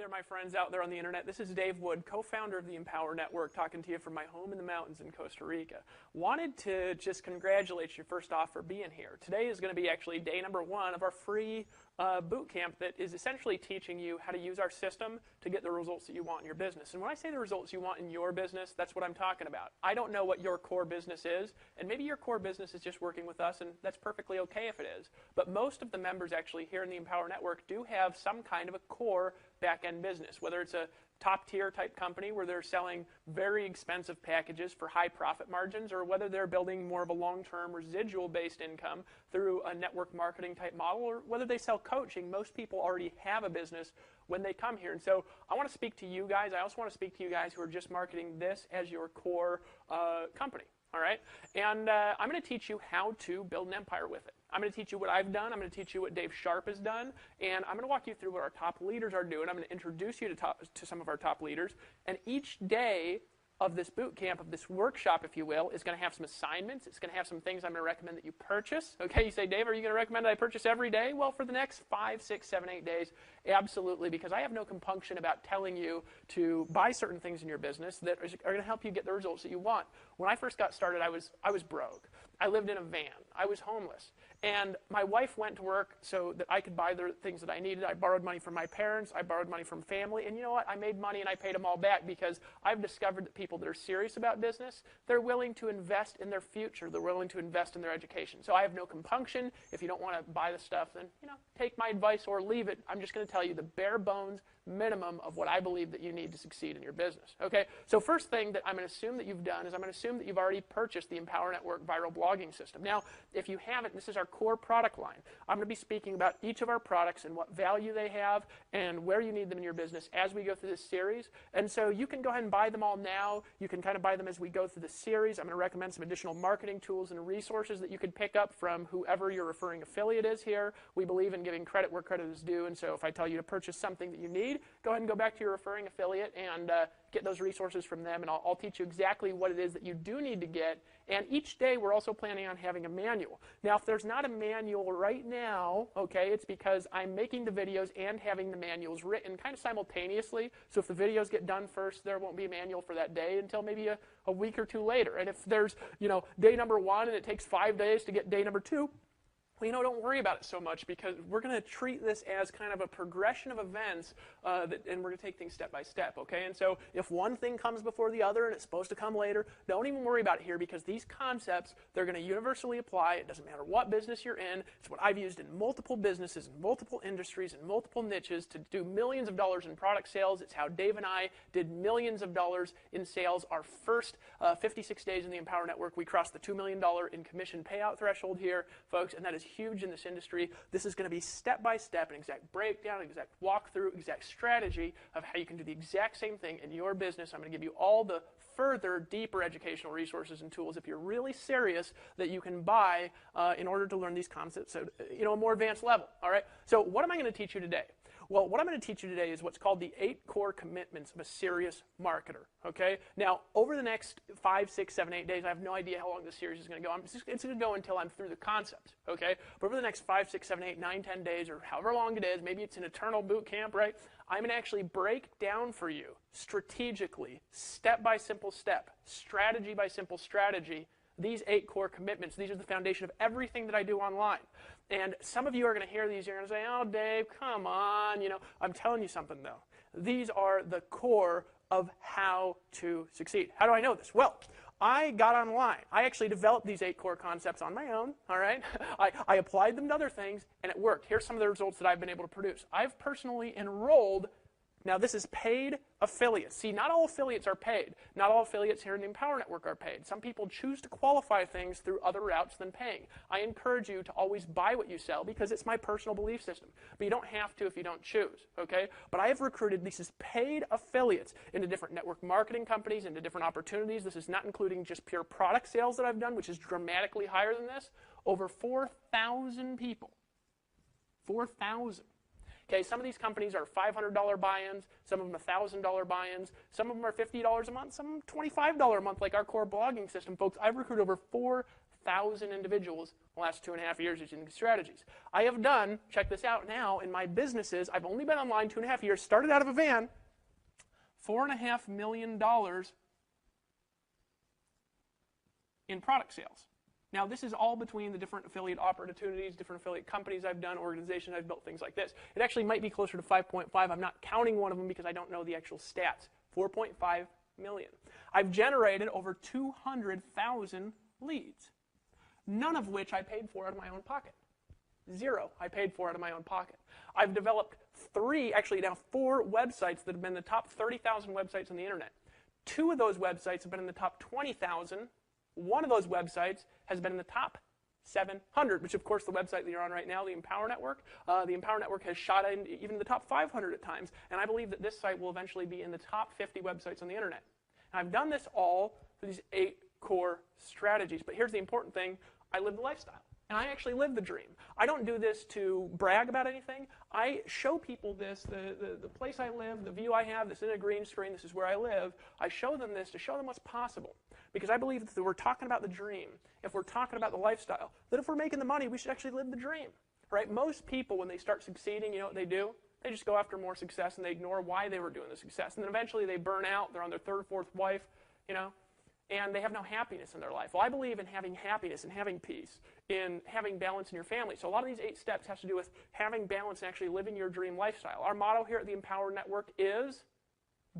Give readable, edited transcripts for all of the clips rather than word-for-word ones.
there, my friends out there on the internet. This is Dave Wood, co-founder of the Empower Network, talking to you from my home in the mountains in Costa Rica. Wanted to just congratulate you first off for being here. Today is going to be actually day number 1 of our free boot camp that is essentially teaching you how to use our system to get the results that you want in your business. And when I say the results you want in your business, that's what I'm talking about. I don't know what your core business is, and maybe your core business is just working with us, and that's perfectly okay if it is. But most of the members actually here in the Empower Network do have some kind of a core back-end business, whether it's a top-tier type company where they're selling very expensive packages for high profit margins, or whether they're building more of a long-term residual-based income through a network marketing type model, or whether they sell coaching. Most people already have a business when they come here. And so I want to speak to you guys. I also want to speak to you guys who are just marketing this as your core company. All right? And I'm going to teach you how to build an empire with it. I'm going to teach you what I've done. I'm going to teach you what Dave Sharp has done. And I'm going to walk you through what our top leaders are doing. I'm going to introduce you to some of our top leaders. And each day of this boot camp, of this workshop, if you will, is going to have some assignments. It's going to have some things I'm going to recommend that you purchase. Okay, you say, Dave, are you going to recommend that I purchase every day? Well, for the next 5, 6, 7, 8 days, absolutely, because I have no compunction about telling you to buy certain things in your business that are going to help you get the results that you want. When I first got started, I was broke. I lived in a van. I was homeless. And my wife went to work so that I could buy the things that I needed. I borrowed money from my parents. I borrowed money from family. And you know what? I made money and I paid them all back because I've discovered that people that are serious about business, they're willing to invest in their future. They're willing to invest in their education. So I have no compunction. If you don't want to buy the stuff, then, take my advice or leave it. I'm just going to tell you the bare bones minimum of what I believe that you need to succeed in your business. Okay? So first thing that I'm going to assume that you've done is I'm going to assume that you've already purchased the Empower Network viral blogging system. Now, if you haven't, this is our core product line. I'm going to be speaking about each of our products and what value they have and where you need them in your business as we go through this series. And so you can go ahead and buy them all now. You can kind of buy them as we go through the series. I'm going to recommend some additional marketing tools and resources that you could pick up from whoever your referring affiliate is here. We believe in giving credit where credit is due, and so if I tell you to purchase something that you need, go ahead and go back to your referring affiliate and get those resources from them, and I'll teach you exactly what it is that you do need to get. And each day we're also planning on having a manual. Now, if there's not a manual right now, okay, it's because I'm making the videos and having the manuals written kind of simultaneously. So if the videos get done first, there won't be a manual for that day until maybe a week or 2 later. And if there's, day number 1 and it takes 5 days to get day number 2, well, don't worry about it so much because we're going to treat this as kind of a progression of events and we're going to take things step by step, okay? And so if one thing comes before the other and it's supposed to come later, don't even worry about it here because these concepts, they're going to universally apply. It doesn't matter what business you're in. It's what I've used in multiple businesses, in multiple industries, in multiple niches to do millions of dollars in product sales. It's how Dave and I did millions of dollars in sales. Our first 56 days in the Empower Network, we crossed the $2 million in commission payout threshold here, folks, and that is huge in this industry. This is going to be step by step, an exact breakdown, an exact walkthrough, exact strategy of how you can do the exact same thing in your business. I'm going to give you all the further, deeper educational resources and tools if you're really serious that you can buy in order to learn these concepts at a more advanced level. All right. So what am I going to teach you today? Well, what I'm going to teach you today is what's called the 8 core commitments of a serious marketer, okay? Now, over the next 5, 6, 7, 8 days, I have no idea how long this series is going to go. It's going to go until I'm through the concepts, okay? But over the next 5, 6, 7, 8, 9, 10 days, or however long it is, maybe it's an eternal boot camp, right? I'm going to actually break down for you strategically, step by simple step, strategy by simple strategy, these 8 core commitments. These are the foundation of everything that I do online. And some of you are going to hear these, you're going to say, oh, Dave, come on. I'm telling you something, though. These are the core of how to succeed. How do I know this? Well, I got online. I actually developed these 8 core concepts on my own, all right? I applied them to other things, and it worked. Here's some of the results that I've been able to produce. I've personally enrolled. Now, this is paid affiliates. See, not all affiliates are paid. Not all affiliates here in the Empower Network are paid. Some people choose to qualify things through other routes than paying. I encourage you to always buy what you sell because it's my personal belief system. But you don't have to if you don't choose, okay? But I have recruited these paid affiliates into different network marketing companies, into different opportunities. This is not including just pure product sales that I've done, which is dramatically higher than this. Over 4,000 people. 4,000. Okay, some of these companies are $500 buy-ins, some of them $1,000 buy-ins, some of them are $50 a month, some $25 a month, like our core blogging system. Folks, I've recruited over 4,000 1,000 individuals in the last 2.5 years using these strategies. I have done, check this out now, in my businesses, I've only been online 2.5 years, started out of a van, $4.5 million in product sales. Now, this is all between the different affiliate opportunities, different affiliate companies I've done, organizations I've built, things like this. It actually might be closer to 5.5. I'm not counting one of them because I don't know the actual stats. 4.5 million. I've generated over 200,000 leads, none of which I paid for out of my own pocket. Zero I paid for out of my own pocket. I've developed 4 websites that have been the top 30,000 websites on the internet. 2 of those websites have been in the top 20,000. One of those websites has been in the top 700, which of course the website that you're on right now, the Empower Network, has shot in even the top 500 at times, and I believe that this site will eventually be in the top 50 websites on the internet. And I've done this all through these 8 core strategies, but here's the important thing, I live the lifestyle. And I actually live the dream. I don't do this to brag about anything. I show people this, the place I live, the view I have, this in a green screen, this is where I live. I show them this to show them what's possible. Because I believe that if we're talking about the dream, if we're talking about the lifestyle, that if we're making the money, we should actually live the dream. Right? Most people, when they start succeeding, you know what they do? They just go after more success and they ignore why they were doing the success. And then eventually they burn out, they're on their 3rd, 4th wife, you know, and they have no happiness in their life. Well, I believe in having happiness and having peace, in having balance in your family. So a lot of these 8 steps has to do with having balance and actually living your dream lifestyle. Our motto here at the Empower Network is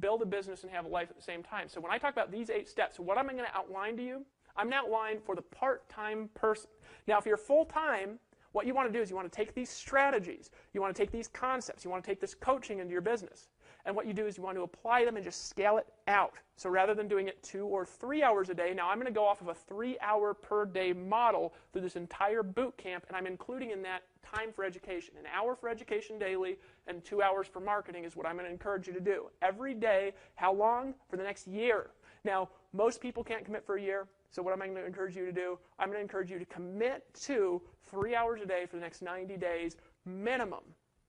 build a business and have a life at the same time. So when I talk about these 8 steps, what am I going to outline to you? I'm going to outline for the part-time person. Now, if you're full-time, what you want to do is you want to take these strategies, you want to take these concepts, you want to take this coaching into your business. And what you do is you want to apply them and just scale it out. So rather than doing it 2 or 3 hours a day, now I'm going to go off of a 3-hour per day model through this entire boot camp, and I'm including in that time for education. 1 hour for education daily and 2 hours for marketing is what I'm going to encourage you to do. Every day, how long? For the next year. Now, most people can't commit for a year, so what am I going to encourage you to do? I'm going to encourage you to commit to 3 hours a day for the next 90 days minimum,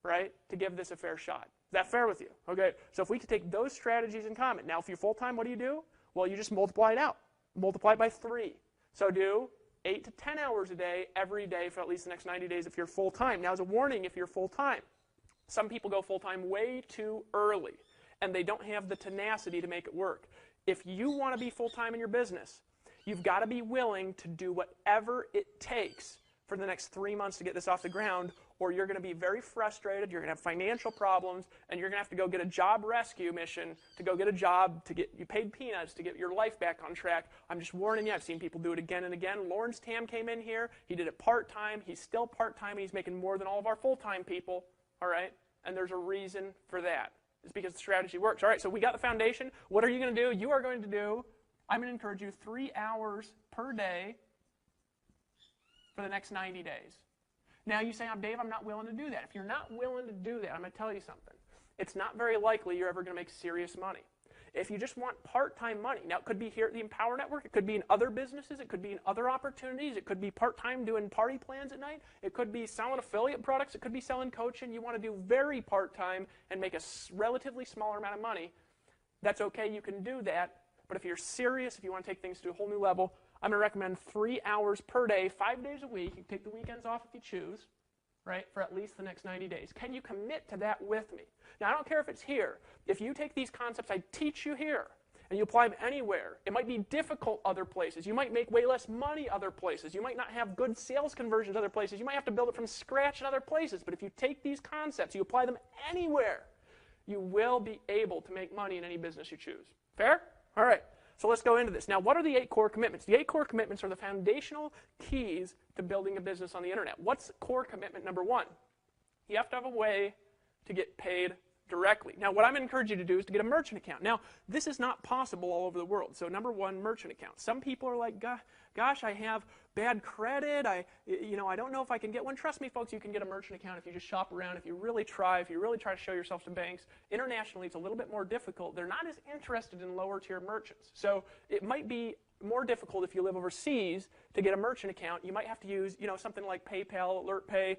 right, to give this a fair shot. Is that fair with you? Okay, so if we could take those strategies in common. Now, if you're full-time, what do? Well, you just multiply it out. Multiply it by 3. So do 8 to 10 hours a day every day for at least the next 90 days if you're full-time. Now, as a warning, if you're full-time, some people go full-time way too early, and they don't have the tenacity to make it work. If you want to be full-time in your business, you've got to be willing to do whatever it takes for the next 3 months to get this off the ground, or you're going to be very frustrated, you're going to have financial problems, and you're going to have to go get a job rescue mission to go get a job to get you paid peanuts to get your life back on track. I'm just warning you, I've seen people do it again and again. Lawrence Tam came in here, he did it part-time, he's still part-time, and he's making more than all of our full-time people, all right? And there's a reason for that. It's because the strategy works. All right, so we got the foundation. What are you going to do? You are going to do, I'm going to encourage you 3 hours per day for the next 90 days. Now you say, Dave, I'm not willing to do that. If you're not willing to do that, I'm going to tell you something. It's not very likely you're ever going to make serious money. If you just want part-time money, now it could be here at the Empower Network, it could be in other businesses, it could be in other opportunities, it could be part-time doing party plans at night, it could be selling affiliate products, it could be selling coaching. You want to do very part-time and make a relatively smaller amount of money. That's okay, you can do that. But if you're serious, if you want to take things to a whole new level, I'm going to recommend 3 hours per day, 5 days a week. You can take the weekends off if you choose, right, for at least the next 90 days. Can you commit to that with me? Now, I don't care if it's here. If you take these concepts I teach you here and you apply them anywhere, it might be difficult other places. You might make way less money other places. You might not have good sales conversions other places. You might have to build it from scratch in other places. But if you take these concepts, you apply them anywhere, you will be able to make money in any business you choose. Fair? All right. So let's go into this. Now, what are the 8 core commitments? The 8 core commitments are the foundational keys to building a business on the internet. What's core commitment number 1? You have to have a way to get paid directly. Now, what I'm going to encourage you to do is to get a merchant account. Now, this is not possible all over the world. So, number 1, merchant account. Some people are like, gosh, I have bad credit. I don't know if I can get one. Trust me, folks, you can get a merchant account if you just shop around, if you really try to show yourself to banks. Internationally, it's a little bit more difficult. They're not as interested in lower tier merchants. So, it might be more difficult if you live overseas to get a merchant account. You might have to use, something like PayPal, AlertPay,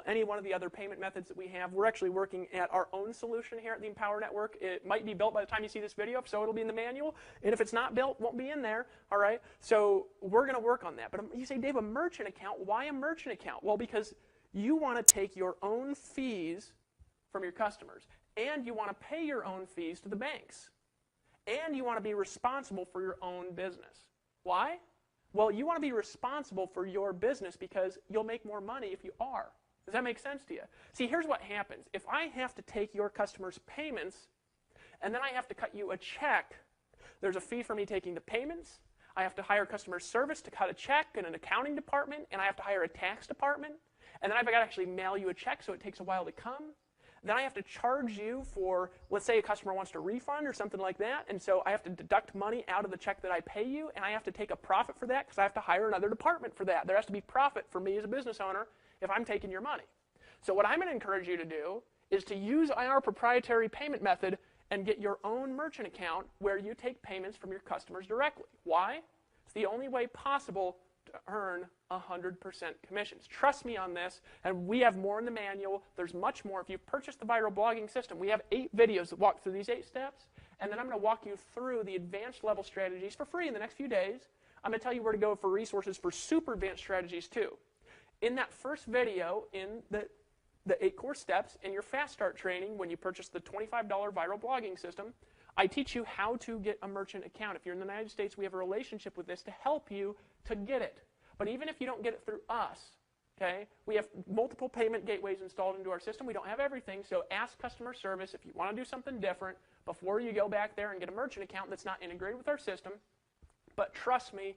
any one of the other payment methods that we have. We're actually working at our own solution here at the Empower Network. It might be built by the time you see this video, so it'll be in the manual. And if it's not built, it won't be in there, all right? So we're going to work on that. But you say, Dave, a merchant account, why a merchant account? Well, because you want to take your own fees from your customers, and you want to pay your own fees to the banks. And you want to be responsible for your own business. Why? Well, you want to be responsible for your business because you'll make more money if you are. Does that make sense to you? See, here's what happens. If I have to take your customers' payments and then I have to cut you a check, there's a fee for me taking the payments. I have to hire customer service to cut a check and an accounting department, and I have to hire a tax department. And then I've got to actually mail you a check, so it takes a while to come. Then I have to charge you for, let's say a customer wants to refund or something like that, and so I have to deduct money out of the check that I pay you, and I have to take a profit for that because I have to hire another department for that. There has to be profit for me as a business owner if I'm taking your money. So what I'm going to encourage you to do is to use our proprietary payment method and get your own merchant account where you take payments from your customers directly. Why? It's the only way possible to earn 100% commissions. Trust me on this, and we have more in the manual. There's much more. If you've purchased the viral blogging system, we have 8 videos that walk through these 8 steps, and then I'm going to walk you through the advanced level strategies for free in the next few days. I'm going to tell you where to go for resources for super advanced strategies too. In that first video, in the 8 core steps in your Fast Start training, when you purchase the $25 viral blogging system, I teach you how to get a merchant account. If you're in the United States, we have a relationship with this to help you to get it. But even if you don't get it through us, okay, we have multiple payment gateways installed into our system. We don't have everything, so ask customer service if you want to do something different before you go back there and get a merchant account that's not integrated with our system. But trust me,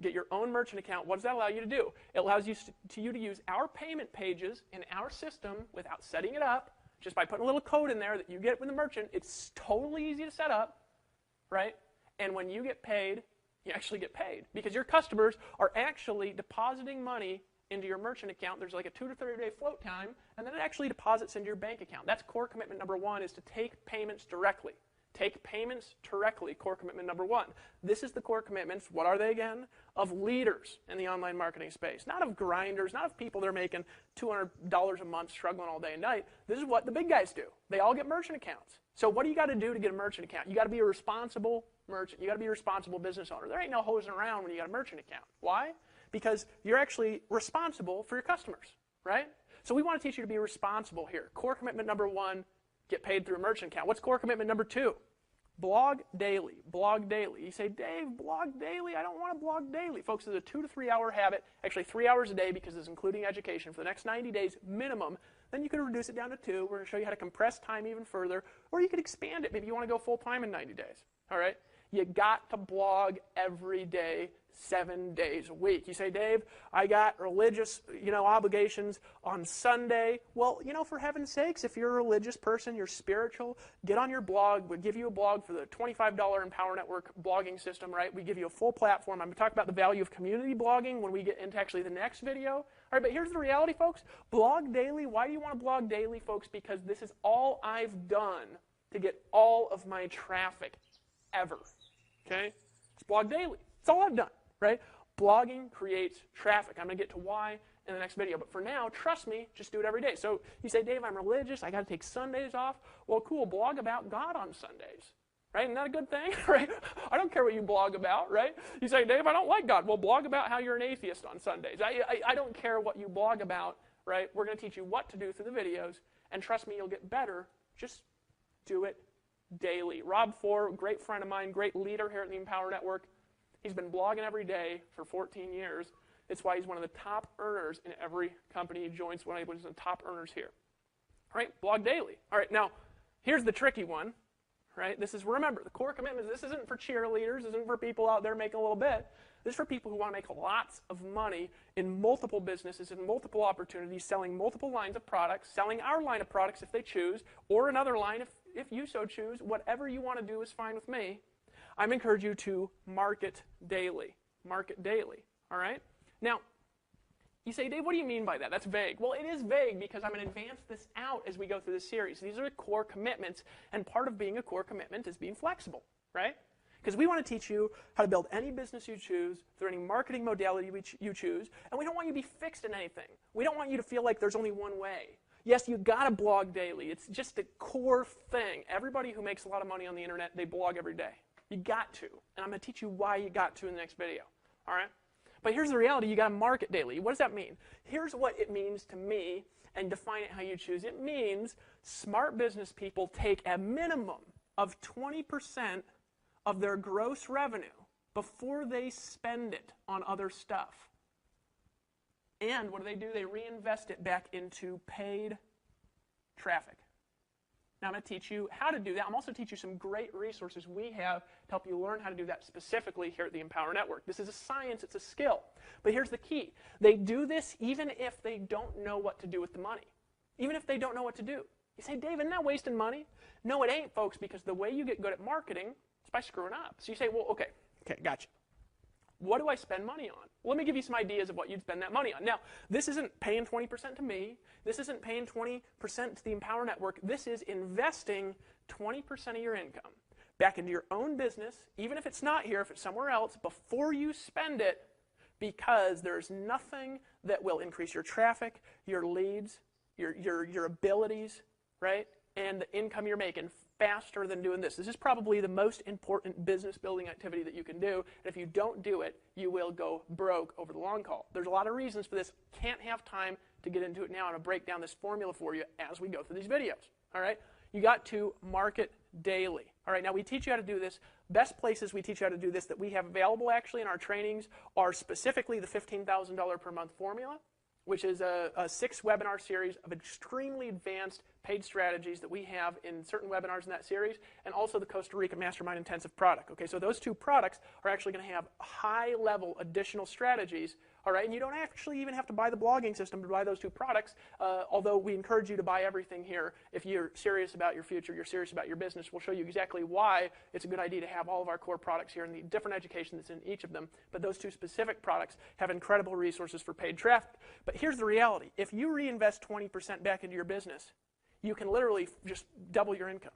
get your own merchant account. What does that allow you to do? It allows you to use our payment pages in our system without setting it up, just by putting a little code in there that you get with the merchant. It's totally easy to set up, right? And when you get paid, you actually get paid because your customers are actually depositing money into your merchant account. There's like a 2 to 3 day float time, and then it actually deposits into your bank account. That's core commitment number 1, is to take payments directly. Take payments directly, core commitment number 1. This is the core commitments. What are they again? Of leaders in the online marketing space. Not of grinders, not of people that are making $200 a month struggling all day and night. This is what the big guys do. They all get merchant accounts. So what do you got to do to get a merchant account? You got to be a responsible merchant. You got to be a responsible business owner. There ain't no hosing around when you got a merchant account. Why? Because you're actually responsible for your customers, right? So we want to teach you to be responsible here. Core commitment number 1, get paid through a merchant account. What's core commitment number 2? Blog daily. Blog daily. You say, Dave, blog daily? I don't want to blog daily. Folks, it's a 2 to 3 hour habit, actually 3 hours a day because it's including education for the next 90 days minimum. Then you could reduce it down to 2. We're going to show you how to compress time even further, or you could expand it. Maybe you want to go full time in 90 days. All right? You got to blog every day, 7 days a week. You say, Dave, I got religious, obligations on Sunday. Well, for heaven's sakes, if you're a religious person, you're spiritual, get on your blog. We'll give you a blog for the $25 Empower Network blogging system, right? We give you a full platform. I'm going to talk about the value of community blogging when we get into actually the next video. All right, but here's the reality, folks. Blog daily. Why do you want to blog daily, folks? Because this is all I've done to get all of my traffic ever. Okay? It's blog daily. It's all I've done, right? Blogging creates traffic. I'm going to get to why in the next video. But for now, trust me, just do it every day. So you say, Dave, I'm religious. I got to take Sundays off. Well, cool. Blog about God on Sundays. Right? Isn't that a good thing? Right? I don't care what you blog about, right? You say, Dave, I don't like God. Well, blog about how you're an atheist on Sundays. I don't care what you blog about, right? We're going to teach you what to do through the videos. And trust me, you'll get better. Just do it daily. Rob Four, great friend of mine, great leader here at the Empower Network. He's been blogging every day for 14 years. It's why he's one of the top earners in every company he joins, one of the top earners here. All right, blog daily. All right, now, here's the tricky one. Right? Remember, the core commitments, this isn't for cheerleaders, this isn't for people out there making a little bit. This is for people who want to make lots of money in multiple businesses, in multiple opportunities, selling multiple lines of products, selling our line of products if they choose, or another line if you so choose. Whatever you want to do is fine with me. I'm encouraging you to market daily. Market daily. All right? Now, you say, Dave, what do you mean by that? That's vague. Well, it is vague because I'm going to advance this out as we go through this series. These are the core commitments, and part of being a core commitment is being flexible, right? Because we want to teach you how to build any business you choose through any marketing modality you choose, and we don't want you to be fixed in anything. We don't want you to feel like there's only one way. Yes, you got to blog daily. It's just a core thing. Everybody who makes a lot of money on the internet, they blog every day. You got to, and I'm going to teach you why you got to in the next video. All right? But here's the reality. You got to market daily. What does that mean? Here's what it means to me, and define it how you choose. It means smart business people take a minimum of 20% of their gross revenue before they spend it on other stuff. And what do? They reinvest it back into paid traffic. Now I'm going to teach you how to do that. I'm also teach you some great resources we have to help you learn how to do that specifically here at the Empower Network. This is a science, it's a skill. But here's the key. They do this even if they don't know what to do with the money. Even if they don't know what to do. You say, Dave, isn't that wasting money? No, it ain't, folks, because the way you get good at marketing is by screwing up. So you say, well, okay, gotcha. What do I spend money on? Well, let me give you some ideas of what you'd spend that money on. Now, this isn't paying 20% to me. This isn't paying 20% to the Empower Network. This is investing 20% of your income back into your own business, even if it's not here, if it's somewhere else, before you spend it, because there's nothing that will increase your traffic, your leads, your abilities, right, and the income you're making faster than doing this. This is probably the most important business building activity that you can do, and if you don't do it, you will go broke over the long haul. There's a lot of reasons for this. Can't have time to get into it now. I'm going to break down this formula for you as we go through these videos. All right? You got to market daily. All right, now we teach you how to do this. Best places we teach you how to do this that we have available actually in our trainings are specifically the $15,000 per month formula, which is a 6-webinar series of extremely advanced paid strategies that we have in certain webinars in that series, and also the Costa Rica Mastermind Intensive product. Okay, so those two products are actually going to have high-level additional strategies, all right, and you don't actually even have to buy the blogging system to buy those two products, although we encourage you to buy everything here. If you're serious about your future, you're serious about your business, we'll show you exactly why it's a good idea to have all of our core products here and the different education that's in each of them, but those two specific products have incredible resources for paid traffic. But here's the reality. If you reinvest 20% back into your business, you can literally just double your income,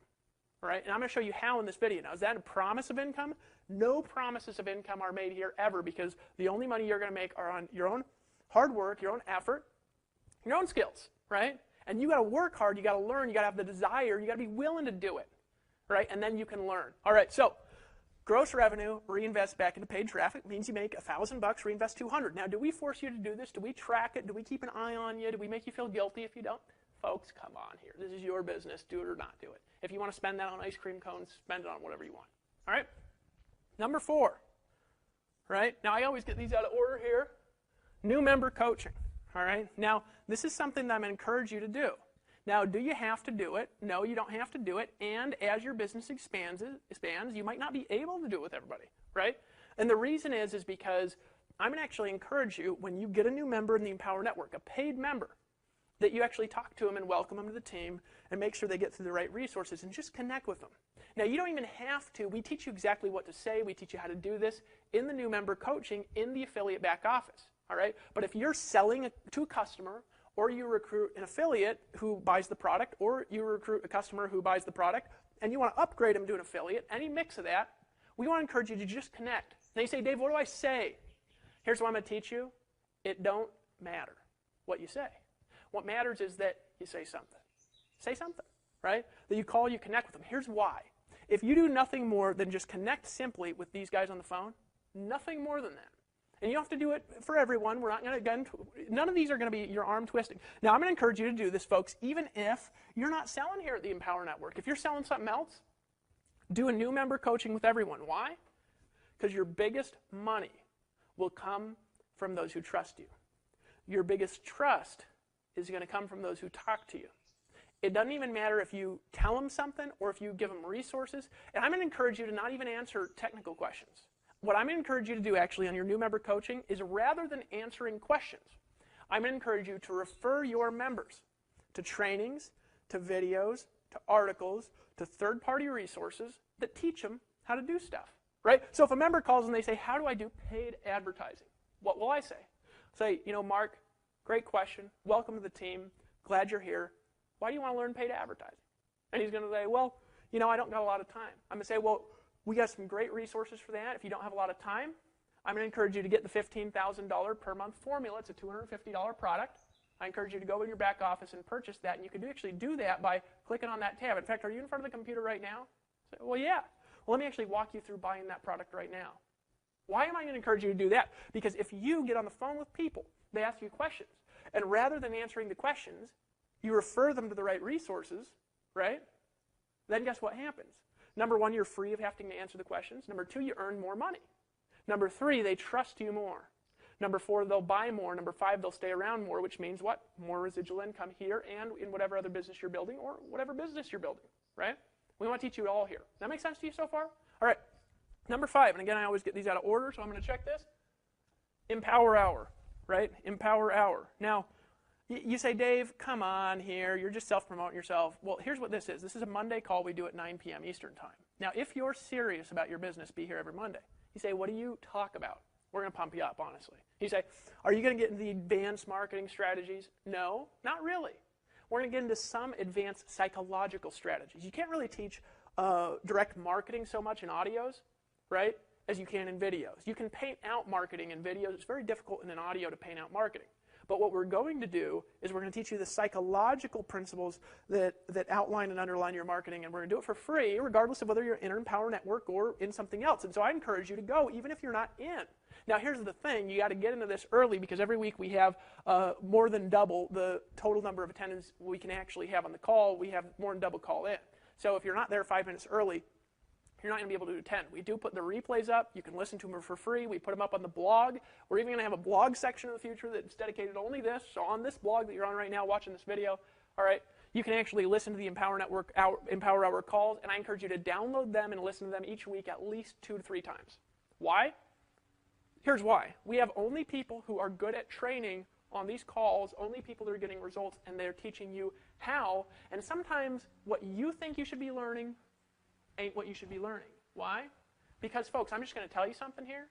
all right? And I'm going to show you how in this video. Now, is that a promise of income? No promises of income are made here ever, because the only money you're going to make are on your own hard work, your own effort, your own skills, right? And you got to work hard, you got to learn, you got to have the desire, you got to be willing to do it, right? And then you can learn. All right, so gross revenue, reinvest back into paid traffic means you make $1,000, reinvest $200. Now, do we force you to do this? Do we track it? Do we keep an eye on you? Do we make you feel guilty if you don't? Folks, come on here. This is your business. Do it or not do it. If you want to spend that on ice cream cones, spend it on whatever you want. All right? Number 4. Right? Now, I always get these out of order here. New member coaching. All right? Now, this is something that I'm going to encourage you to do. Now, do you have to do it? No, you don't have to do it. And as your business expands, you might not be able to do it with everybody. Right? And the reason is because I'm going to actually encourage you, when you get a new member in the Empower Network, a paid member, that you actually talk to them and welcome them to the team and make sure they get through the right resources and just connect with them. Now, you don't even have to. We teach you exactly what to say. We teach you how to do this in the new member coaching in the affiliate back office. All right? But if you're selling to a customer, or you recruit an affiliate who buys the product, or you recruit a customer who buys the product, and you want to upgrade them to an affiliate, any mix of that, we want to encourage you to just connect. Now you say, Dave, what do I say? Here's what I'm going to teach you. It don't matter what you say. What matters is that you say something. Say something, right? That you call, you connect with them. Here's why. If you do nothing more than just connect simply with these guys on the phone, nothing more than that. And you don't have to do it for everyone. We're not going to, none of these are going to be your arm twisting. Now, I'm going to encourage you to do this, folks, even if you're not selling here at the Empower Network. If you're selling something else, do a new member coaching with everyone. Why? Because your biggest money will come from those who trust you. Your biggest trust is going to come from those who talk to you. It doesn't even matter if you tell them something or if you give them resources. And I'm going to encourage you to not even answer technical questions. What I'm going to encourage you to do actually on your new member coaching is, rather than answering questions, I'm going to encourage you to refer your members to trainings, to videos, to articles, to third-party resources that teach them how to do stuff, right? So if a member calls and they say, how do I do paid advertising? What will I say? Say, Mark, great question. Welcome to the team. Glad you're here. Why do you want to learn paid advertising? And he's going to say, well, I don't got a lot of time. I'm going to say, well, We got some great resources for that. If you don't have a lot of time, I'm going to encourage you to get the $15,000 per month formula. It's a $250 product. I encourage you to go in your back office and purchase that, and you can actually do that by clicking on that tab. In fact, are you in front of the computer right now? Say, well, yeah. Well, let me actually walk you through buying that product right now. Why am I going to encourage you to do that? Because if you get on the phone with people, they ask you questions, and rather than answering the questions, you refer them to the right resources, right? Then guess what happens? Number one, you're free of having to answer the questions. Number two, you earn more money. Number three, they trust you more. Number four, they'll buy more. Number five, they'll stay around more, which means what? More residual income here and in whatever other business you're building or whatever business you're building, right? We want to teach you it all here. That make sense to you so far? All right. Number five, and again, I always get these out of order, so I'm going to check this. Empower Hour, right? Empower Hour. Now, you say, Dave, come on here. You're just self-promoting yourself. Well, here's what this is. This is a Monday call we do at 9 p.m. Eastern Time. Now, if you're serious about your business, be here every Monday. You say, what do you talk about? We're going to pump you up, honestly. You say, are you going to get into the advanced marketing strategies? No, not really. We're going to get into some advanced psychological strategies. You can't really teach direct marketing so much in audios, right, as you can in videos. You can paint out marketing in videos. It's very difficult in an audio to paint out marketing. But what we're going to do is we're going to teach you the psychological principles that outline and underline your marketing, and we're going to do it for free, regardless of whether you're in Empower Network or in something else. And so I encourage you to go, even if you're not in. Now, here's the thing. You got to get into this early because every week we have more than double the total number of attendants we can actually have on the call. We have more than double call in. So if you're not there 5 minutes early, you're not going to be able to attend. We do put the replays up. You can listen to them for free. We put them up on the blog. We're even going to have a blog section in the future that's dedicated to only this. So on this blog that you're on right now watching this video, all right, you can actually listen to the Empower Hour calls, and I encourage you to download them and listen to them each week at least 2 to 3 times. Why? Here's why. We have only people who are good at training on these calls, only people that are getting results, and they're teaching you how. And sometimes what you think you should be learning ain't what you should be learning. Why? Because, folks, I'm just going to tell you something here,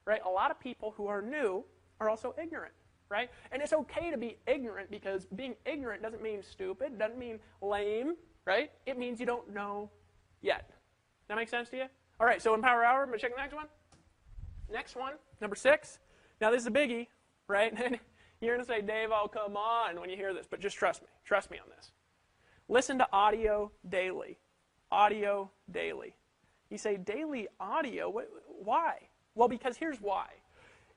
right? A lot of people who are new are also ignorant, right? And it's okay to be ignorant because being ignorant doesn't mean stupid, doesn't mean lame, right? It means you don't know yet. That make sense to you? All right, so Empower Hour, I'm going to check the next one. Next one, number 6. Now, this is a biggie, right? You're going to say, Dave, oh, come on, when you hear this, but just trust me. Trust me on this. Listen to audio daily. Audio daily. You say, daily audio? Why? Well, because here's why.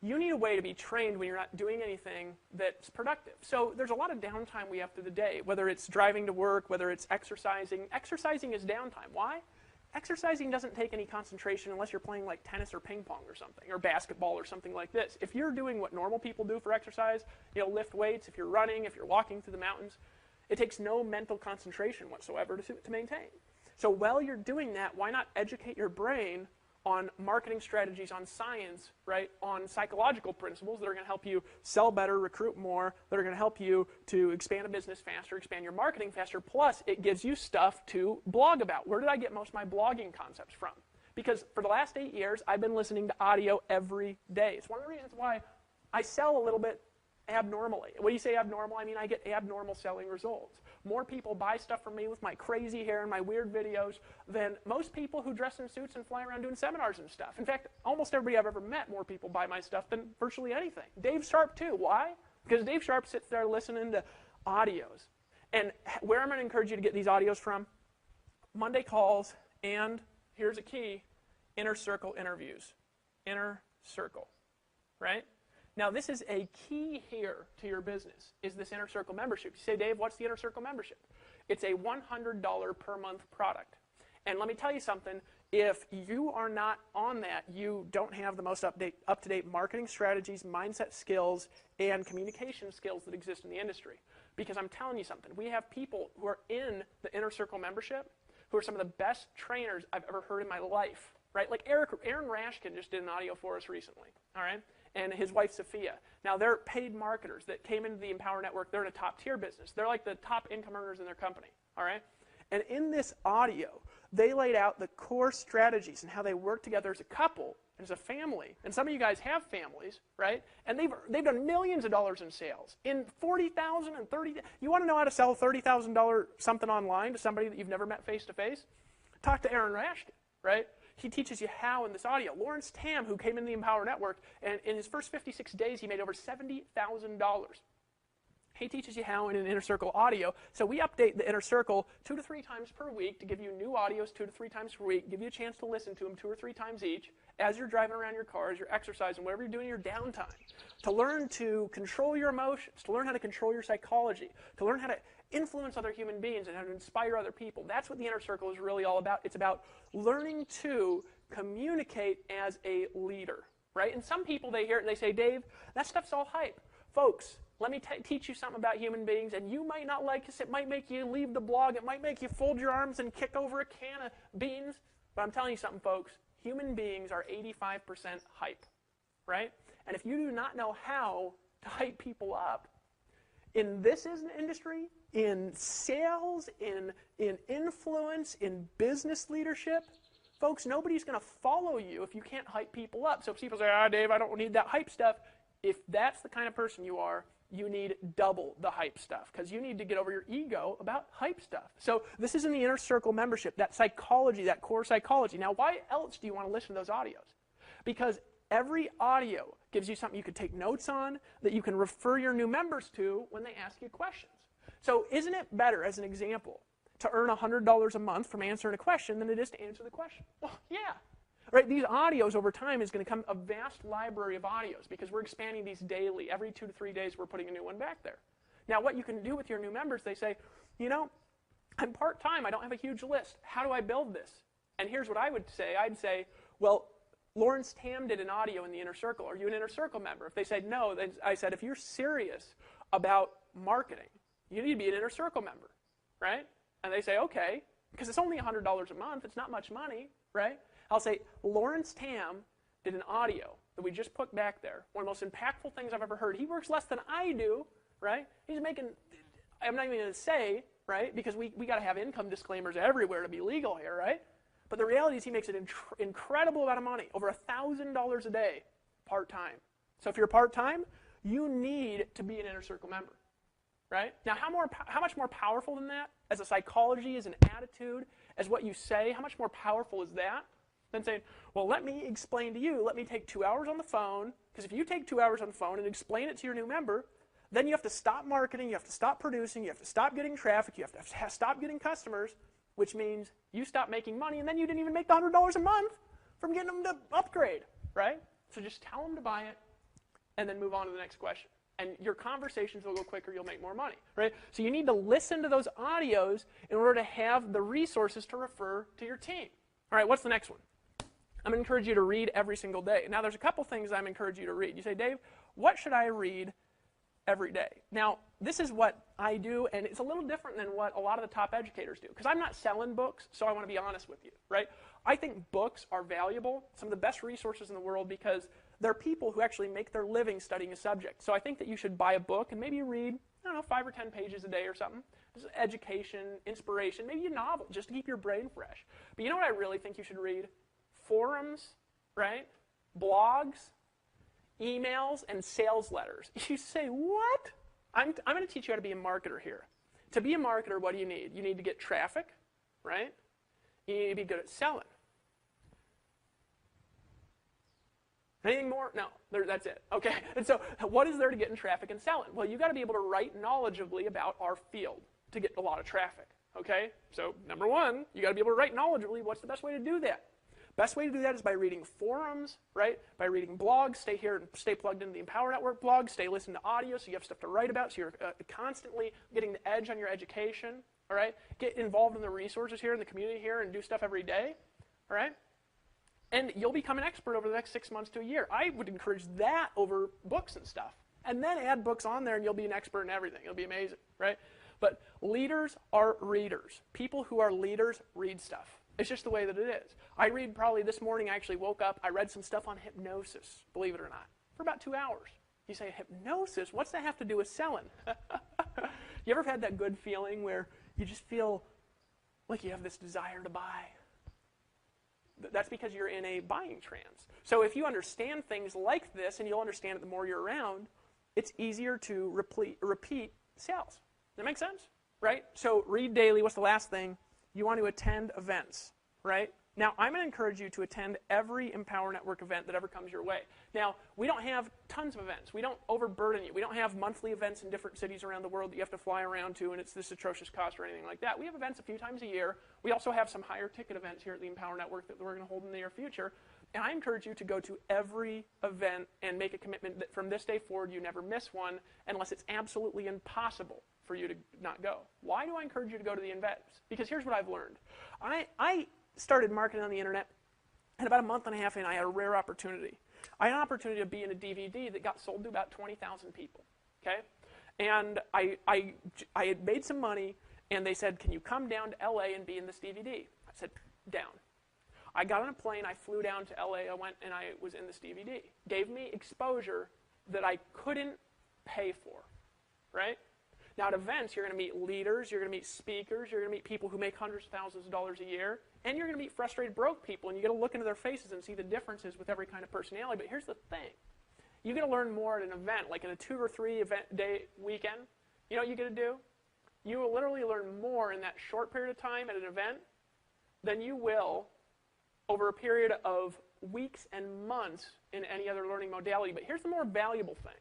You need a way to be trained when you're not doing anything that's productive. So there's a lot of downtime we have through the day, whether it's driving to work, whether it's exercising. Exercising is downtime. Why? Exercising doesn't take any concentration unless you're playing like tennis or ping pong or something, or basketball or something like this. If you're doing what normal people do for exercise, lift weights, if you're running, if you're walking through the mountains, it takes no mental concentration whatsoever to maintain. So while you're doing that, why not educate your brain on marketing strategies, on science, right, on psychological principles that are going to help you sell better, recruit more, that are going to help you to expand a business faster, expand your marketing faster, plus it gives you stuff to blog about. Where did I get most of my blogging concepts from? Because for the last 8 years, I've been listening to audio every day. It's one of the reasons why I sell a little bit abnormally. When you say abnormal, I mean I get abnormal selling results. More people buy stuff from me with my crazy hair and my weird videos than most people who dress in suits and fly around doing seminars and stuff. In fact, almost everybody I've ever met, more people buy my stuff than virtually anything. Dave Sharp too. Why? Because Dave Sharp sits there listening to audios. And where I'm going to encourage you to get these audios from? Monday calls, and here's a key, inner circle interviews. Inner circle, right? Now, this is a key here to your business, is this Inner Circle membership. You say, Dave, what's the Inner Circle membership? It's a $100 per month product. And let me tell you something, if you are not on that, you don't have the most up-to-date marketing strategies, mindset skills, and communication skills that exist in the industry. Because I'm telling you something, we have people who are in the Inner Circle membership who are some of the best trainers I've ever heard in my life, right? Like Aaron Rashkin just did an audio for us recently, all right? And his wife, Sophia. Now, they're paid marketers that came into the Empower Network. They're in a top-tier business. They're like the top income earners in their company, all right? And in this audio, they laid out the core strategies and how they work together as a couple, as a family. And some of you guys have families, right? And they've done millions of dollars in sales. In $40,000 and $30,000. You want to know how to sell $30,000 something online to somebody that you've never met face-to-face? Talk to Aaron Rashkin, right? he teaches you how in this audio. Lawrence Tam, who came in the Empower Network, and in his first 56 days, he made over $70,000. He teaches you how in an Inner Circle audio. So we update the Inner Circle 2 to 3 times per week to give you new audios 2 to 3 times per week, give you a chance to listen to them 2 or 3 times each as you're driving around your car, as you're exercising, whatever you're doing in your downtime, to learn to control your emotions, to learn how to control your psychology, to learn how to influence other human beings and how to inspire other people. That's what the Inner Circle is really all about. It's about learning to communicate as a leader, right? And some people, they hear it and they say, Dave, that stuff's all hype. Folks, let me teach you something about human beings, and you might not like this. It might make you leave the blog. It might make you fold your arms and kick over a can of beans. But I'm telling you something, folks. Human beings are 85% hype, right? And if you do not know how to hype people up, in this industry, in sales, in influence, in business leadership, folks, nobody's going to follow you if you can't hype people up. So if people say, Dave, I don't need that hype stuff. If that's the kind of person you are, you need double the hype stuff because you need to get over your ego about hype stuff. So this is in the Inner Circle membership, that psychology, that core psychology. Now, why else do you want to listen to those audios? Because every audio gives you something you can take notes on that you can refer your new members to when they ask you questions. So isn't it better, as an example, to earn $100 a month from answering a question than it is to answer the question? Well, yeah. Right, these audios over time is going to come a vast library of audios because we're expanding these daily. Every 2 to 3 days, we're putting a new one back there. Now, what you can do with your new members, they say, you know, I'm part-time. I don't have a huge list. How do I build this? And here's what I would say. I'd say, well, Lawrence Tam did an audio in the Inner Circle. Are you an Inner Circle member? If they said no, then I said, if you're serious about marketing, you need to be an Inner Circle member, right? And they say, okay, because it's only $100 a month. It's not much money, right? I'll say, Lawrence Tam did an audio that we just put back there. One of the most impactful things I've ever heard. He works less than I do, right? He's making, I'm not even going to say, right? Because we got to have income disclaimers everywhere to be legal here, right? But the reality is he makes an incredible amount of money, over $1,000 a day, part-time. So if you're part-time, you need to be an Inner Circle member, right? Now, how much more powerful than that, as a psychology, as an attitude, as what you say, how much more powerful is that than saying, well, let me explain to you, let me take 2 hours on the phone, because if you take 2 hours on the phone and explain it to your new member, then you have to stop marketing, you have to stop producing, you have to stop getting traffic, you have to stop getting customers, which means you stop making money, and then you didn't even make the $100 a month from getting them to upgrade, right? So just tell them to buy it, and then move on to the next question. And your conversations will go quicker, you'll make more money, right? So you need to listen to those audios in order to have the resources to refer to your team. All right, what's the next one? I'm going to encourage you to read every single day. Now, there's a couple things I'm encouraging you to read. You say, Dave, what should I read every day? Now, this is what I do, and it's a little different than what a lot of the top educators do, because I'm not selling books, so I want to be honest with you, right? I think books are valuable, some of the best resources in the world, because they're people who actually make their living studying a subject. So I think that you should buy a book and maybe read, I don't know, 5 or 10 pages a day or something. Just education, inspiration, maybe a novel, just to keep your brain fresh. But you know what I really think you should read? Forums, right? Blogs, emails, and sales letters. You say, what? I'm going to teach you how to be a marketer here. To be a marketer, what do you need? You need to get traffic, right? You need to be good at selling. Anything more? No, that's it. Okay. And so what is there to get in traffic and selling? Well, you've got to be able to write knowledgeably about our field to get a lot of traffic. Okay? So number one, you got to be able to write knowledgeably. What's the best way to do that? Best way to do that is by reading forums, right? By reading blogs. Stay here and stay plugged into the Empower Network blog. Stay listening to audio so you have stuff to write about, so you're constantly getting the edge on your education, all right? Get involved in the resources here in the community here and do stuff every day, all right? And you'll become an expert over the next 6 months to a year. I would encourage that over books and stuff. And then add books on there and you'll be an expert in everything. It'll be amazing, right? But leaders are readers. People who are leaders read stuff. It's just the way that it is. I read probably this morning, I actually woke up, I read some stuff on hypnosis, believe it or not, for about 2 hours. You say, hypnosis? What's that have to do with selling? You ever had that good feeling where you just feel like you have this desire to buy? That's because you're in a buying trance. So if you understand things like this, and you'll understand it the more you're around, it's easier to repeat sales. Does that make sense? Right? So read daily. What's the last thing? You want to attend events, right? Now, I'm going to encourage you to attend every Empower Network event that ever comes your way. Now, we don't have tons of events. We don't overburden you. We don't have monthly events in different cities around the world that you have to fly around to, and it's this atrocious cost or anything like that. We have events a few times a year. We also have some higher ticket events here at the Empower Network that we're going to hold in the near future. And I encourage you to go to every event and make a commitment that from this day forward you never miss one unless it's absolutely impossible for you to not go. Why do I encourage you to go to the events? Because here's what I've learned. I started marketing on the internet, and about a month and a half in, I had a rare opportunity. I had an opportunity to be in a DVD that got sold to about 20,000 people, okay? And I had made some money, and they said, can you come down to LA and be in this DVD? I said, down. I got on a plane, I flew down to LA, I went and I was in this DVD. Gave me exposure that I couldn't pay for, right? Now at events, you're going to meet leaders, you're going to meet speakers, you're going to meet people who make hundreds of thousands of dollars a year, and you're going to meet frustrated broke people, and you get to look into their faces and see the differences with every kind of personality. But here's the thing. You get to learn more at an event, like in a 2 or 3 event day weekend. You know what you get to do? You will literally learn more in that short period of time at an event than you will over a period of weeks and months in any other learning modality. But here's the more valuable thing.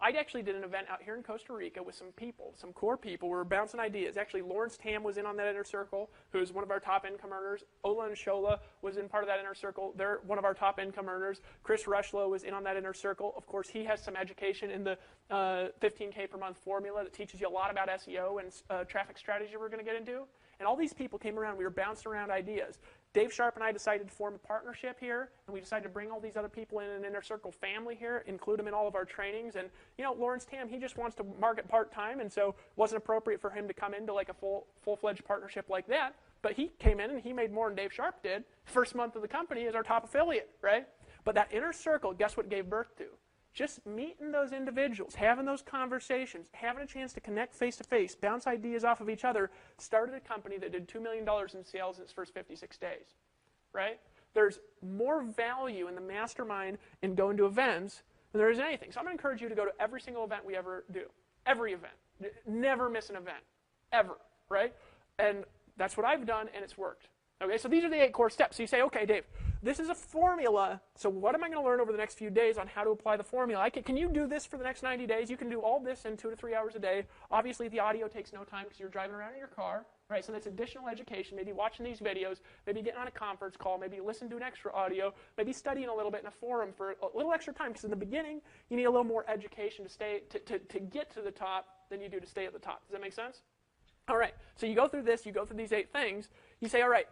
I actually did an event out here in Costa Rica with some people, some core people. We were bouncing ideas. Actually, Lawrence Tam was in on that inner circle, who's one of our top income earners. Ola and Shola was in part of that inner circle. They're one of our top income earners. Chris Rushlow was in on that inner circle. Of course, he has some education in the 15K per month formula that teaches you a lot about SEO and traffic strategy we're going to get into. And all these people came around. We were bouncing around ideas. Dave Sharp and I decided to form a partnership here, and we decided to bring all these other people in an inner circle family here, include them in all of our trainings. And, you know, Lawrence Tam, he just wants to market part-time, and so it wasn't appropriate for him to come into like a full-fledged partnership like that. But he came in, and he made more than Dave Sharp did. First month of the company is our top affiliate, right? But that inner circle, guess what it gave birth to? Just meeting those individuals, having those conversations, having a chance to connect face-to-face, bounce ideas off of each other, started a company that did $2 million in sales in its first 56 days, right? There's more value in the mastermind in going to events than there is anything. So I'm going to encourage you to go to every single event we ever do. Every event. Never miss an event. Ever, right? And that's what I've done, and it's worked. Okay, so these are the 8 core steps. So you say, okay, Dave, this is a formula, so what am I going to learn over the next few days on how to apply the formula? Can you do this for the next 90 days? You can do all this in 2 to 3 hours a day. Obviously, the audio takes no time because you're driving around in your car, right? So that's additional education, maybe watching these videos, maybe getting on a conference call, maybe listen to an extra audio, maybe studying a little bit in a forum for a little extra time, because in the beginning, you need a little more education to get to the top than you do to stay at the top. Does that make sense? All right, so you go through this, you go through these 8 things, you say, all right,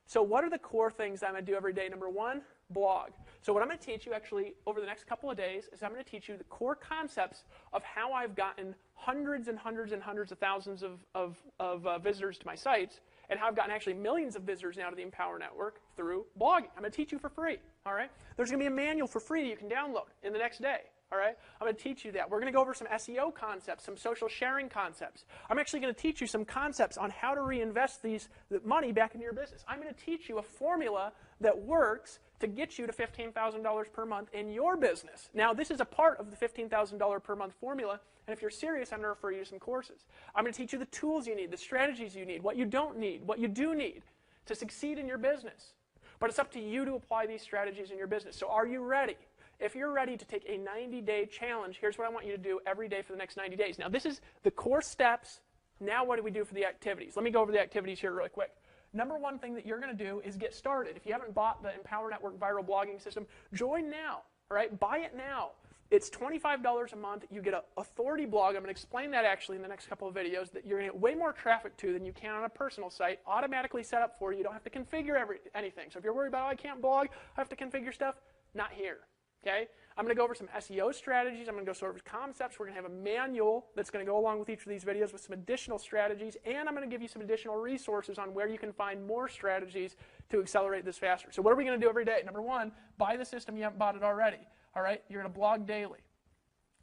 so what are the core things that I'm going to do every day? Number 1, blog. So what I'm going to teach you actually over the next couple of days is I'm going to teach you the core concepts of how I've gotten hundreds and hundreds and hundreds of thousands of visitors to my sites, and how I've gotten actually millions of visitors now to the Empower Network through blogging. I'm going to teach you for free, all right? There's going to be a manual for free that you can download in the next day. All right? I'm going to teach you that. We're going to go over some SEO concepts, some social sharing concepts. I'm actually going to teach you some concepts on how to reinvest the money back into your business. I'm going to teach you a formula that works to get you to $15,000 per month in your business. Now, this is a part of the $15,000 per month formula, and if you're serious, I'm going to refer you to some courses. I'm going to teach you the tools you need, the strategies you need, what you don't need, what you do need to succeed in your business. But it's up to you to apply these strategies in your business. So are you ready? If you're ready to take a 90-day challenge, here's what I want you to do every day for the next 90 days. Now, this is the core steps. Now, what do we do for the activities? Let me go over the activities here really quick. Number 1 thing that you're going to do is get started. If you haven't bought the Empower Network Viral Blogging System, join now. All right? Buy it now. It's $25 a month. You get an authority blog. I'm going to explain that actually in the next couple of videos, that you're going to get way more traffic to than you can on a personal site, automatically set up for you. You don't have to configure anything. So if you're worried about, oh, I can't blog, I have to configure stuff, not here. Okay? I'm going to go over some SEO strategies. I'm going to go over concepts. We're going to have a manual that's going to go along with each of these videos with some additional strategies, and I'm going to give you some additional resources on where you can find more strategies to accelerate this faster. So what are we going to do every day? Number 1, buy the system. You haven't bought it already. All right? You're going to blog daily.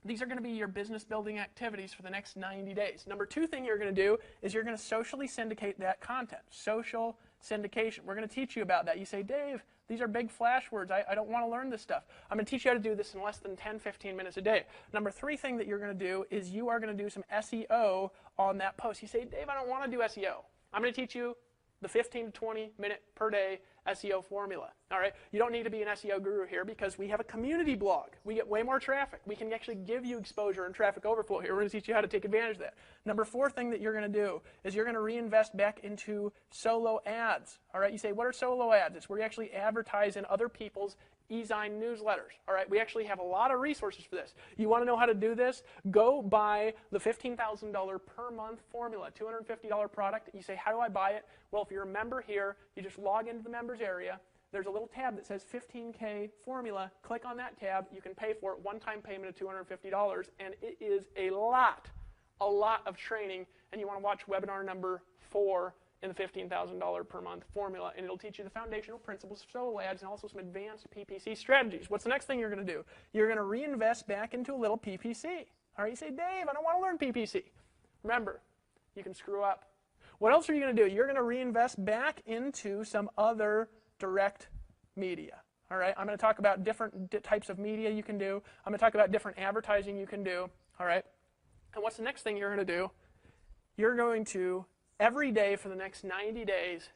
These are going to be your business building activities for the next 90 days. Number 2 thing you're going to do is you're going to socially syndicate that content. Social syndication. We're going to teach you about that. You say, Dave, these are big flash words. I don't want to learn this stuff. I'm going to teach you how to do this in less than 10, 15 minutes a day. Number 3 thing that you're going to do is you are going to do some SEO on that post. You say, Dave, I don't want to do SEO. I'm going to teach you the 15 to 20 minute per day SEO formula. All right, you don't need to be an SEO guru here because we have a community blog. We get way more traffic. We can actually give you exposure and traffic overflow here. We're going to teach you how to take advantage of that. Number 4 thing that you're going to do is you're going to reinvest back into solo ads. All right, you say, what are solo ads? It's where you actually advertise in other people's e-Zine newsletters. All right, we actually have a lot of resources for this. You want to know how to do this? Go buy the $15,000 per month formula, $250 product. You say, how do I buy it? Well, if you're a member here, you just log into the members area. There's a little tab that says 15K formula. Click on that tab. You can pay for it. One-time payment of $250, and it is a lot of training. And you want to watch webinar number 4 in the $15,000 per month formula, and it'll teach you the foundational principles of solo ads and also some advanced PPC strategies. What's the next thing you're going to do? You're going to reinvest back into a little PPC. All right, you say, Dave, I don't want to learn PPC. Remember, you can screw up. What else are you going to do? You're going to reinvest back into some other direct media. All right, I'm going to talk about different types of media you can do. I'm going to talk about different advertising you can do. All right, and what's the next thing you're going to do? You're going to every day for the next 90 days,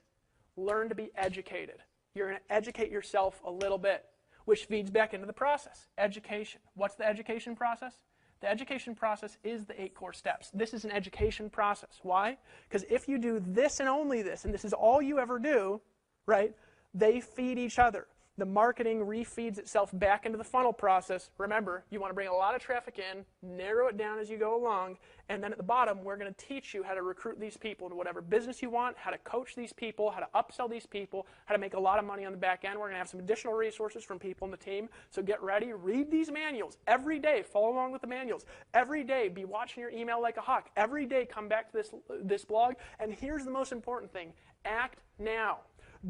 learn to be educated. You're going to educate yourself a little bit, which feeds back into the process. Education. What's the education process? The education process is the 8 core steps. This is an education process. Why? Because if you do this and only this, and this is all you ever do, right, they feed each other. The marketing refeeds itself back into the funnel process. Remember, you want to bring a lot of traffic in, narrow it down as you go along, and then at the bottom, we're going to teach you how to recruit these people into whatever business you want, how to coach these people, how to upsell these people, how to make a lot of money on the back end. We're going to have some additional resources from people in the team. So get ready, read these manuals every day. Follow along with the manuals. Every day, be watching your email like a hawk. Every day, come back to this blog. And here's the most important thing. Act now.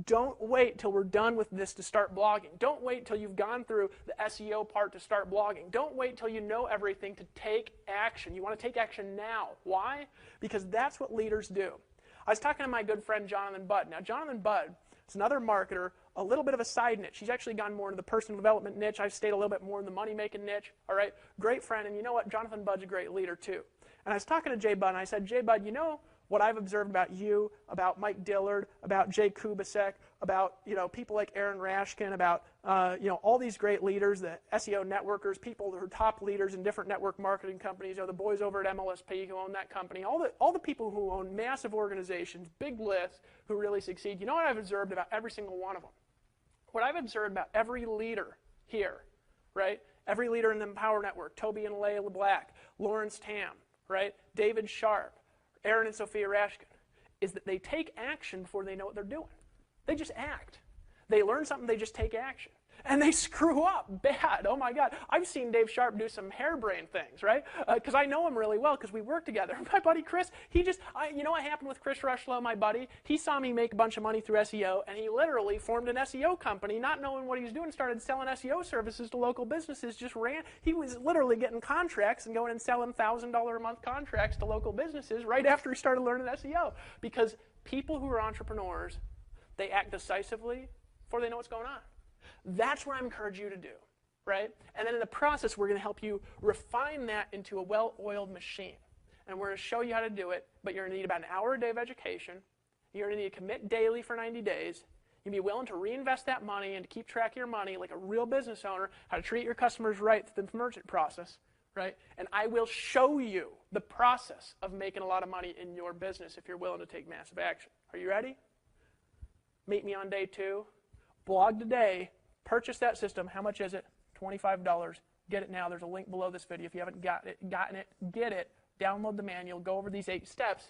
Don't wait till we're done with this to start blogging. Don't wait till you've gone through the SEO part to start blogging. Don't wait till you know everything to take action. You want to take action now. Why? Because that's what leaders do. I was talking to my good friend Jonathan Budd. Now, Jonathan Budd is another marketer, a little bit of a side niche. He's actually gone more into the personal development niche. I've stayed a little bit more in the money-making niche. All right, great friend. And you know what? Jonathan Budd's a great leader, too. And I was talking to Jay Budd, and I said, Jay Budd, you know what I've observed about you, about Mike Dillard, about Jay Kubasek, about people like Aaron Rashkin, about all these great leaders, the SEO networkers, people who are top leaders in different network marketing companies, the boys over at MLSP who own that company, all the people who own massive organizations, big lists, who really succeed. You know what I've observed about every single one of them? What I've observed about every leader here, right? Every leader in the Empower Network, Toby and Leila Black, Lawrence Tam, right? David Sharp, Aaron and Sophia Rashkin, is that they take action before they know what they're doing. They just act. They learn something, they just take action. And they screw up bad. Oh my God. I've seen Dave Sharp do some harebrained things, right? Because I know him really well because we work together. My buddy Chris, what happened with Chris Rushlow, my buddy? He saw me make a bunch of money through SEO, and he literally formed an SEO company, not knowing what he was doing, started selling SEO services to local businesses, he was literally getting contracts and going and selling $1,000 a month contracts to local businesses right after he started learning SEO. Because people who are entrepreneurs, they act decisively before they know what's going on. That's what I encourage you to do, right? And then in the process, we're going to help you refine that into a well-oiled machine. And we're going to show you how to do it, but you're going to need about an hour a day of education. You're going to need to commit daily for 90 days. You'll be willing to reinvest that money and to keep track of your money like a real business owner, how to treat your customers right through the merchant process, right? And I will show you the process of making a lot of money in your business if you're willing to take massive action. Are you ready? Meet me on day 2. Blog today. Purchase that system. How much is it? $25. Get it now. There's a link below this video. If you haven't gotten it, get it. Download the manual. Go over these 8 steps.